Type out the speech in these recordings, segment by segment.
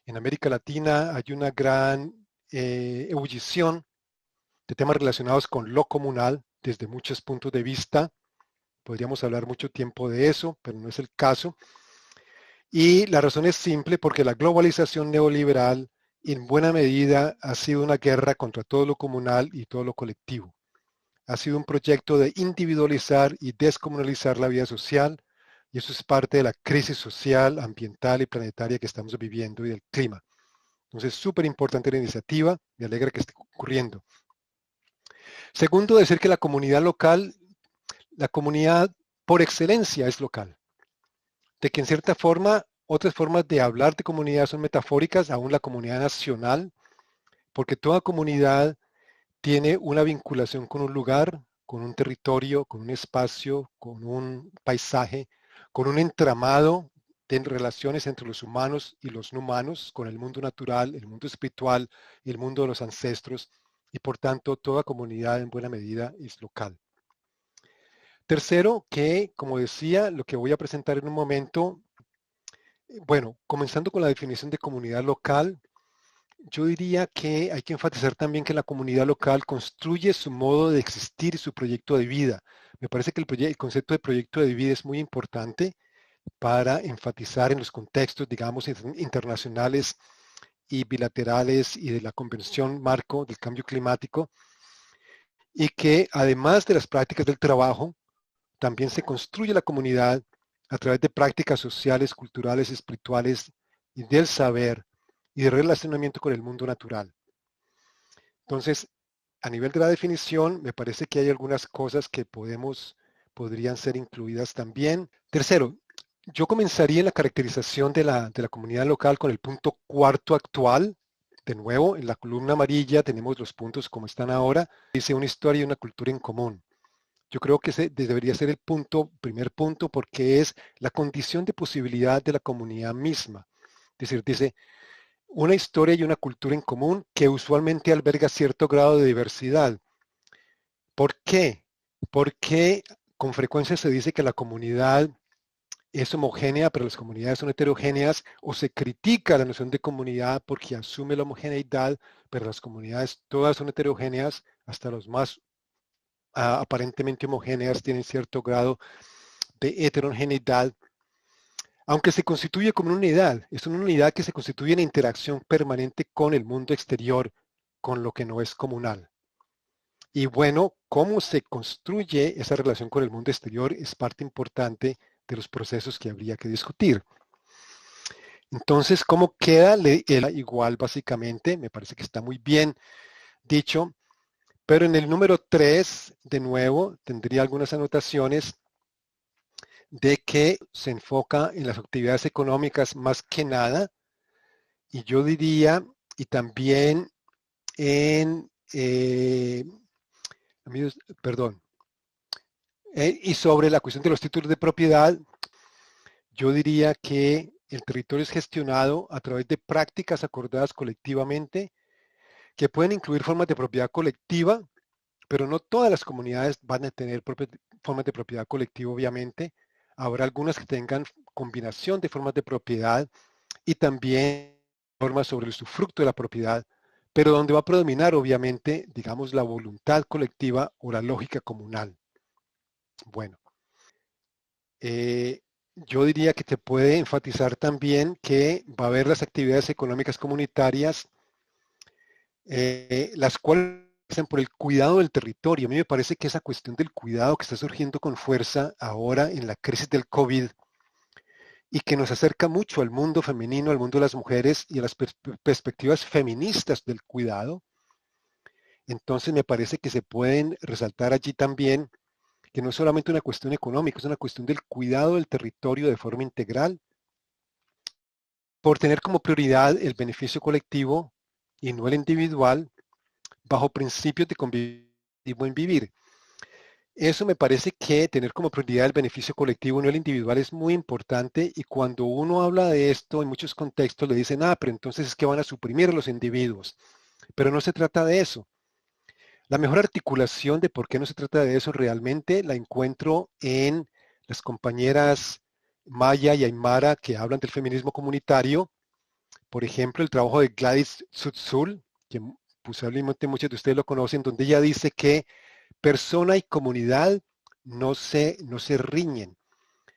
En América Latina hay una gran ebullición de temas relacionados con lo comunal desde muchos puntos de vista. Podríamos hablar mucho tiempo de eso, pero no es el caso. Y la razón es simple porque la globalización neoliberal en buena medida ha sido una guerra contra todo lo comunal y todo lo colectivo. Ha sido un proyecto de individualizar y descomunalizar la vida social, y eso es parte de la crisis social, ambiental y planetaria que estamos viviendo y del clima. Entonces, súper importante la iniciativa, me alegra que esté ocurriendo. Segundo, decir que la comunidad local, la comunidad por excelencia es local, de que en cierta forma, otras formas de hablar de comunidad son metafóricas, aún la comunidad nacional, porque toda comunidad tiene una vinculación con un lugar, con un territorio, con un espacio, con un paisaje, con un entramado de relaciones entre los humanos y los no humanos, con el mundo natural, el mundo espiritual, el mundo de los ancestros, y por tanto toda comunidad en buena medida es local. Tercero, que como decía, lo que voy a presentar en un momento, bueno, comenzando con la definición de comunidad local, yo diría que hay que enfatizar también que la comunidad local construye su modo de existir y su proyecto de vida. Me parece que el concepto de proyecto de vida es muy importante para enfatizar en los contextos, digamos, internacionales y bilaterales y de la Convención Marco del Cambio Climático, y que además de las prácticas del trabajo, también se construye la comunidad a través de prácticas sociales, culturales, espirituales y del saber y de relacionamiento con el mundo natural. Entonces, a nivel de la definición, me parece que hay algunas cosas que podrían ser incluidas también. Tercero, yo comenzaría en la caracterización de la comunidad local con el punto cuarto actual. De nuevo, en la columna amarilla tenemos los puntos como están ahora. Dice una historia y una cultura en común. Yo creo que ese debería ser el primer punto, porque es la condición de posibilidad de la comunidad misma. Es decir, dice, una historia y una cultura en común que usualmente alberga cierto grado de diversidad. ¿Por qué? Porque con frecuencia se dice que la comunidad es homogénea, pero las comunidades son heterogéneas, o se critica la noción de comunidad porque asume la homogeneidad, pero las comunidades todas son heterogéneas, hasta los más aparentemente homogéneas tienen cierto grado de heterogeneidad, aunque se constituye como una unidad. Es una unidad que se constituye en interacción permanente con el mundo exterior, con lo que no es comunal. Y bueno, cómo se construye esa relación con el mundo exterior es parte importante de los procesos que habría que discutir. Entonces, ¿cómo queda igual básicamente? Me parece que está muy bien dicho, pero en el número 3, de nuevo, tendría algunas anotaciones de que se enfoca en las actividades económicas más que nada, y yo diría, y también en, amigos, perdón, y sobre la cuestión de los títulos de propiedad, yo diría que el territorio es gestionado a través de prácticas acordadas colectivamente, que pueden incluir formas de propiedad colectiva, pero no todas las comunidades van a tener formas de propiedad colectiva, obviamente. Habrá algunas que tengan combinación de formas de propiedad y también normas sobre el usufructo de la propiedad, pero donde va a predominar, obviamente, digamos, la voluntad colectiva o la lógica comunal. Bueno, yo diría que te puede enfatizar también que va a haber las actividades económicas comunitarias, las cuales hacen por el cuidado del territorio. A mí me parece que esa cuestión del cuidado que está surgiendo con fuerza ahora en la crisis del COVID y que nos acerca mucho al mundo femenino, al mundo de las mujeres y a las perspectivas feministas del cuidado. Entonces me parece que se pueden resaltar allí también que no es solamente una cuestión económica, es una cuestión del cuidado del territorio de forma integral, por tener como prioridad el beneficio colectivo y no el individual, bajo principios de convivir y buen vivir. Eso me parece que tener como prioridad el beneficio colectivo y no el individual es muy importante, y cuando uno habla de esto en muchos contextos le dicen, pero entonces es que van a suprimir a los individuos. Pero no se trata de eso. La mejor articulación de por qué no se trata de eso realmente la encuentro en las compañeras Maya y Aymara que hablan del feminismo comunitario, Por ejemplo, el trabajo de Gladys Tsutzul, que posiblemente muchos de ustedes lo conocen, donde ella dice que persona y comunidad no se riñen,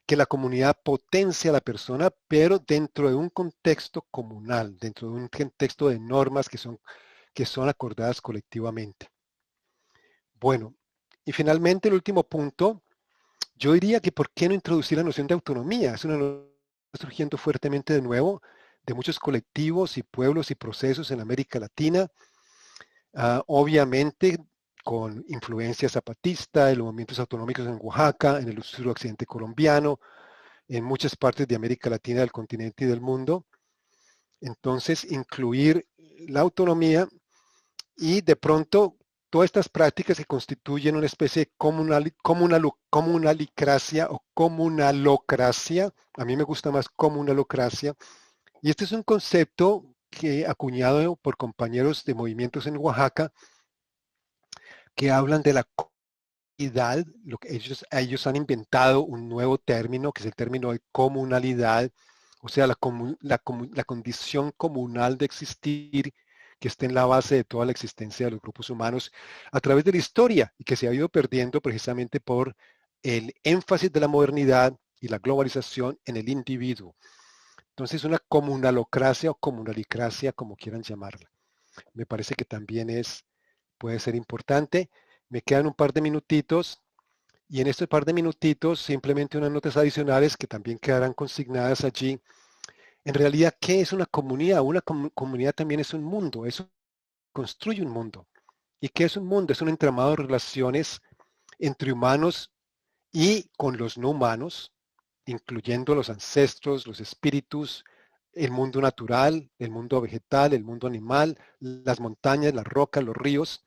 que la comunidad potencia a la persona, pero dentro de un contexto comunal, dentro de un contexto de normas que son acordadas colectivamente. Bueno, y finalmente el último punto, yo diría que ¿por qué no introducir la noción de autonomía? Es una noción que está surgiendo fuertemente de nuevo de muchos colectivos y pueblos y procesos en América Latina, obviamente con influencia zapatista, en los movimientos autonómicos en Oaxaca, en el suroccidente colombiano, en muchas partes de América Latina, del continente y del mundo. Entonces, incluir la autonomía y de pronto todas estas prácticas que constituyen una especie de comunalicracia o comunalocracia. A mí me gusta más comunalocracia. Y este es un concepto que acuñado por compañeros de movimientos en Oaxaca que hablan de la comunidad. Lo que ellos han inventado un nuevo término, que es el término de comunalidad, o sea, la condición comunal de existir que está en la base de toda la existencia de los grupos humanos a través de la historia y que se ha ido perdiendo precisamente por el énfasis de la modernidad y la globalización en el individuo. Entonces, una comunalocracia o comunalicracia, como quieran llamarla, me parece que también puede ser importante. Me quedan un par de minutitos y en este par de minutitos simplemente unas notas adicionales que también quedarán consignadas allí. En realidad, ¿qué es una comunidad? Una comunidad también es un mundo, eso construye un mundo. ¿Y qué es un mundo? Es un entramado de relaciones entre humanos y con los no humanos, incluyendo los ancestros, los espíritus, el mundo natural, el mundo vegetal, el mundo animal, las montañas, las rocas, los ríos,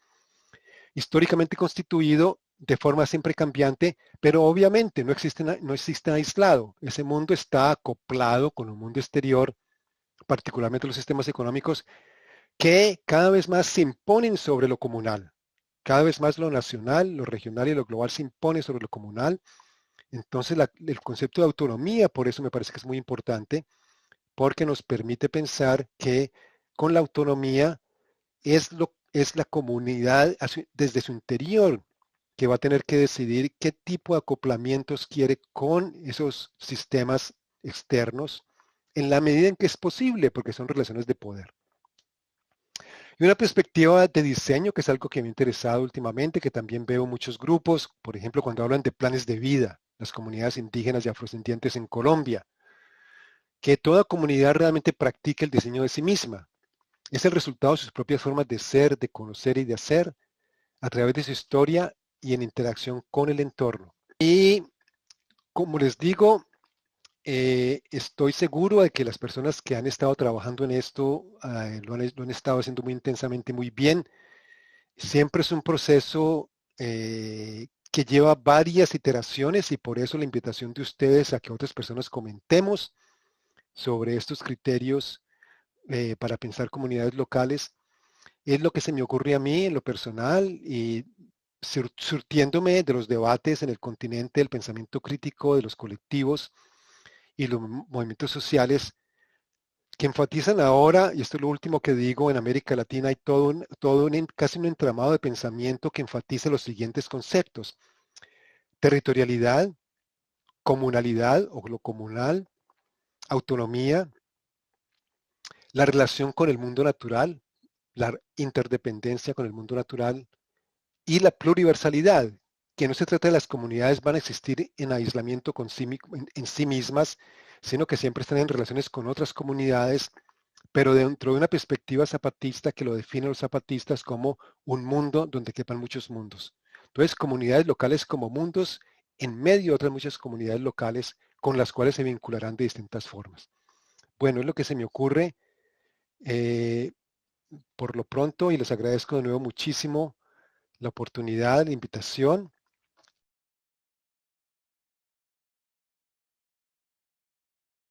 históricamente constituido de forma siempre cambiante, pero obviamente no existe aislado. Ese mundo está acoplado con un mundo exterior, particularmente los sistemas económicos, que cada vez más se imponen sobre lo comunal. Cada vez más lo nacional, lo regional y lo global se impone sobre lo comunal. Entonces el concepto de autonomía, por eso me parece que es muy importante, porque nos permite pensar que con la autonomía es la comunidad desde su interior que va a tener que decidir qué tipo de acoplamientos quiere con esos sistemas externos en la medida en que es posible, porque son relaciones de poder. Y una perspectiva de diseño, que es algo que me ha interesado últimamente, que también veo muchos grupos, por ejemplo, cuando hablan de planes de vida, las comunidades indígenas y afrodescendientes en Colombia, que toda comunidad realmente practique el diseño de sí misma. Es el resultado de sus propias formas de ser, de conocer y de hacer a través de su historia y en interacción con el entorno. Y como les digo, estoy seguro de que las personas que han estado trabajando en esto lo han estado haciendo muy intensamente, muy bien. Siempre es un proceso que lleva varias iteraciones y por eso la invitación de ustedes a que otras personas comentemos sobre estos criterios para pensar comunidades locales. Es lo que se me ocurre a mí en lo personal y surtiéndome de los debates en el continente, del pensamiento crítico de los colectivos y los movimientos sociales que enfatizan ahora, y esto es lo último que digo, en América Latina hay casi un entramado de pensamiento que enfatiza los siguientes conceptos: territorialidad, comunalidad o lo comunal, autonomía, la relación con el mundo natural, la interdependencia con el mundo natural y la pluriversalidad, que no se trata de las comunidades van a existir en aislamiento en sí mismas, sino que siempre están en relaciones con otras comunidades, pero dentro de una perspectiva zapatista que lo define a los zapatistas como un mundo donde quepan muchos mundos. Entonces, comunidades locales como mundos en medio de otras muchas comunidades locales con las cuales se vincularán de distintas formas. Bueno, es lo que se me ocurre eh, por lo pronto y les agradezco de nuevo muchísimo la oportunidad, la invitación